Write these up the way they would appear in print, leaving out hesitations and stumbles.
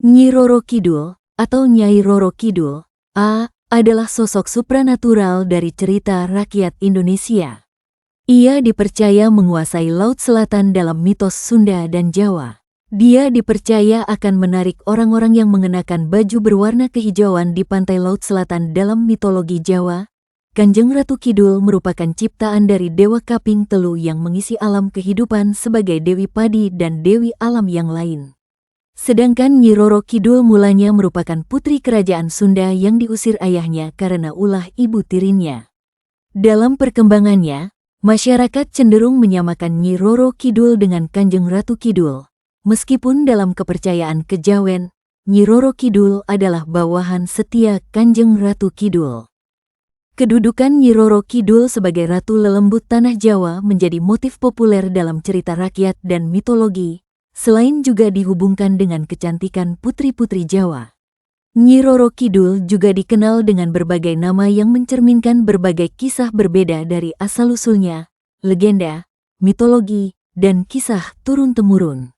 Nyi Roro Kidul, atau Nyai Roro Kidul, adalah sosok supranatural dari cerita rakyat Indonesia. Ia dipercaya menguasai Laut Selatan dalam mitos Sunda dan Jawa. Dia dipercaya akan menarik orang-orang yang mengenakan baju berwarna kehijauan di pantai Laut Selatan dalam mitologi Jawa. Kanjeng Ratu Kidul merupakan ciptaan dari Dewa Kaping Telu yang mengisi alam kehidupan sebagai Dewi Padi dan Dewi Alam yang lain. Sedangkan Nyi Roro Kidul mulanya merupakan putri kerajaan Sunda yang diusir ayahnya karena ulah ibu tirinya. Dalam perkembangannya, masyarakat cenderung menyamakan Nyi Roro Kidul dengan Kanjeng Ratu Kidul. Meskipun dalam kepercayaan kejawen, Nyi Roro Kidul adalah bawahan setia Kanjeng Ratu Kidul. Kedudukan Nyi Roro Kidul sebagai Ratu Lelembut Tanah Jawa menjadi motif populer dalam cerita rakyat dan mitologi, selain juga dihubungkan dengan kecantikan putri-putri Jawa. Nyi Roro Kidul juga dikenal dengan berbagai nama yang mencerminkan berbagai kisah berbeda dari asal-usulnya, legenda, mitologi, dan kisah turun-temurun.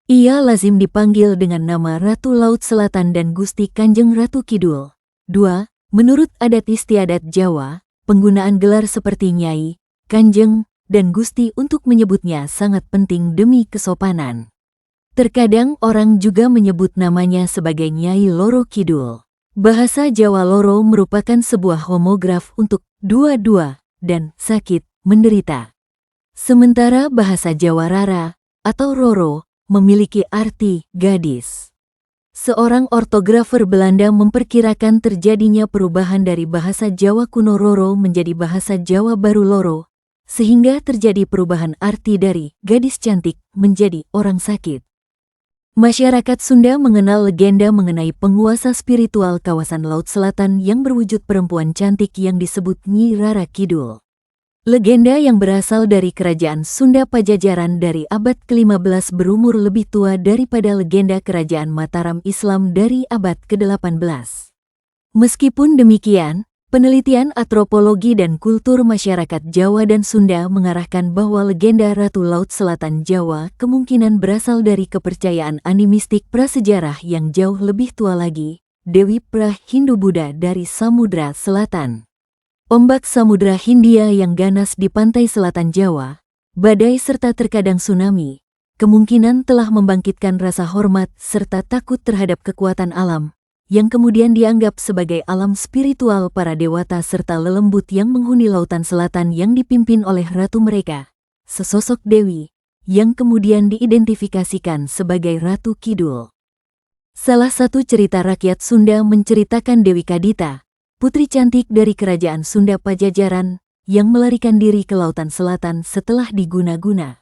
Ia lazim dipanggil dengan nama Ratu Laut Selatan dan Gusti Kanjeng Ratu Kidul. 2. Menurut adat istiadat Jawa, penggunaan gelar seperti Nyai, Kanjeng, dan Gusti untuk menyebutnya sangat penting demi kesopanan. Terkadang orang juga menyebut namanya sebagai Nyai Loro Kidul. Bahasa Jawa Loro merupakan sebuah homograf untuk dua-dua dan sakit, menderita. Sementara bahasa Jawa Rara atau Roro memiliki arti gadis. Seorang ortografer Belanda memperkirakan terjadinya perubahan dari bahasa Jawa kuno Roro menjadi bahasa Jawa baru Loro, sehingga terjadi perubahan arti dari gadis cantik menjadi orang sakit. Masyarakat Sunda mengenal legenda mengenai penguasa spiritual kawasan Laut Selatan yang berwujud perempuan cantik yang disebut Nyi Rara Kidul. Legenda yang berasal dari kerajaan Sunda Pajajaran dari abad ke-15 berumur lebih tua daripada legenda kerajaan Mataram Islam dari abad ke-18. Meskipun demikian, penelitian antropologi dan kultur masyarakat Jawa dan Sunda mengarahkan bahwa legenda Ratu Laut Selatan Jawa kemungkinan berasal dari kepercayaan animistik prasejarah yang jauh lebih tua lagi, Dewi Prah Hindu-Buddha dari Samudra Selatan. Ombak Samudra Hindia yang ganas di pantai selatan Jawa, badai serta terkadang tsunami, kemungkinan telah membangkitkan rasa hormat serta takut terhadap kekuatan alam, yang kemudian dianggap sebagai alam spiritual para dewata serta lelembut yang menghuni lautan selatan yang dipimpin oleh ratu mereka, sesosok dewi, yang kemudian diidentifikasikan sebagai Ratu Kidul. Salah satu cerita rakyat Sunda menceritakan Dewi Kadita, putri cantik dari kerajaan Sunda Pajajaran, yang melarikan diri ke lautan selatan setelah diguna-guna.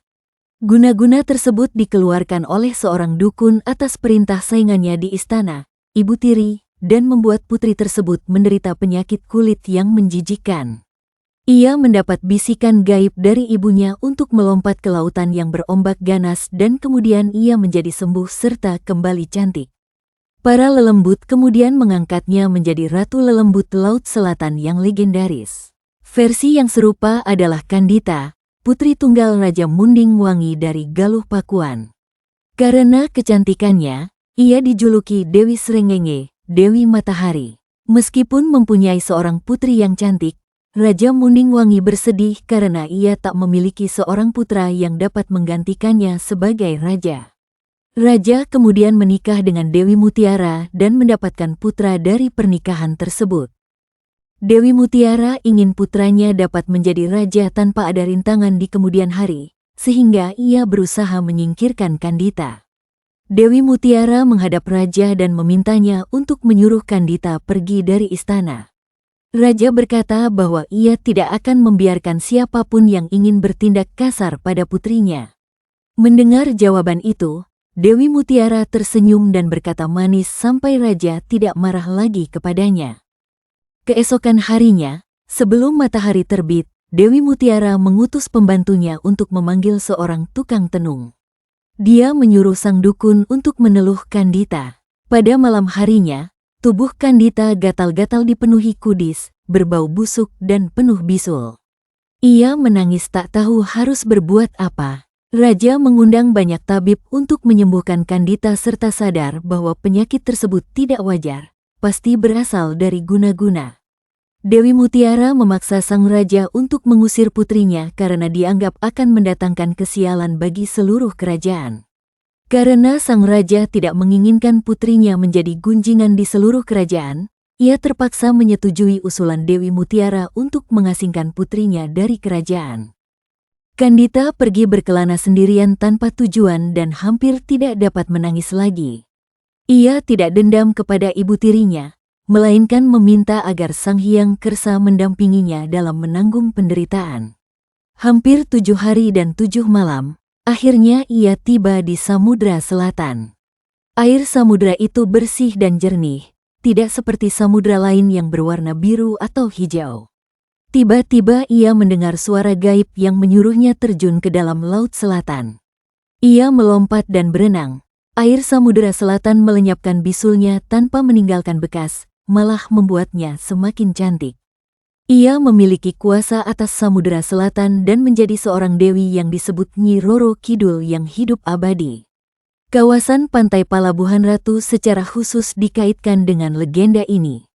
Guna-guna tersebut dikeluarkan oleh seorang dukun atas perintah saingannya di istana, ibu tiri, dan membuat putri tersebut menderita penyakit kulit yang menjijikkan. Ia mendapat bisikan gaib dari ibunya untuk melompat ke lautan yang berombak ganas dan kemudian ia menjadi sembuh serta kembali cantik. Para lelembut kemudian mengangkatnya menjadi Ratu Lelembut Laut Selatan yang legendaris. Versi yang serupa adalah Kandita, putri tunggal Raja Munding Wangi dari Galuh Pakuan. Karena kecantikannya, ia dijuluki Dewi Srengenge, Dewi Matahari. Meskipun mempunyai seorang putri yang cantik, Raja Munding Wangi bersedih karena ia tak memiliki seorang putra yang dapat menggantikannya sebagai raja. Raja kemudian menikah dengan Dewi Mutiara dan mendapatkan putra dari pernikahan tersebut. Dewi Mutiara ingin putranya dapat menjadi raja tanpa ada rintangan di kemudian hari, sehingga ia berusaha menyingkirkan Kandita. Dewi Mutiara menghadap raja dan memintanya untuk menyuruh Kandita pergi dari istana. Raja berkata bahwa ia tidak akan membiarkan siapapun yang ingin bertindak kasar pada putrinya. Mendengar jawaban itu, Dewi Mutiara tersenyum dan berkata manis sampai raja tidak marah lagi kepadanya. Keesokan harinya, sebelum matahari terbit, Dewi Mutiara mengutus pembantunya untuk memanggil seorang tukang tenung. Dia menyuruh sang dukun untuk meneluh Kandita. Pada malam harinya, tubuh Kandita gatal-gatal dipenuhi kudis, berbau busuk dan penuh bisul. Ia menangis tak tahu harus berbuat apa. Raja mengundang banyak tabib untuk menyembuhkan Kandita serta sadar bahwa penyakit tersebut tidak wajar, pasti berasal dari guna-guna. Dewi Mutiara memaksa sang raja untuk mengusir putrinya karena dianggap akan mendatangkan kesialan bagi seluruh kerajaan. Karena sang raja tidak menginginkan putrinya menjadi gunjingan di seluruh kerajaan, ia terpaksa menyetujui usulan Dewi Mutiara untuk mengasingkan putrinya dari kerajaan. Kandita pergi berkelana sendirian tanpa tujuan dan hampir tidak dapat menangis lagi. Ia tidak dendam kepada ibu tirinya, melainkan meminta agar Sang Hyang Kersa mendampinginya dalam menanggung penderitaan. Hampir 7 hari dan 7 malam, akhirnya ia tiba di Samudra Selatan. Air samudra itu bersih dan jernih, tidak seperti samudra lain yang berwarna biru atau hijau. Tiba-tiba ia mendengar suara gaib yang menyuruhnya terjun ke dalam laut selatan. Ia melompat dan berenang. Air samudera selatan melenyapkan bisulnya tanpa meninggalkan bekas, malah membuatnya semakin cantik. Ia memiliki kuasa atas samudera selatan dan menjadi seorang dewi yang disebut Nyi Roro Kidul yang hidup abadi. Kawasan pantai Palabuhan Ratu secara khusus dikaitkan dengan legenda ini.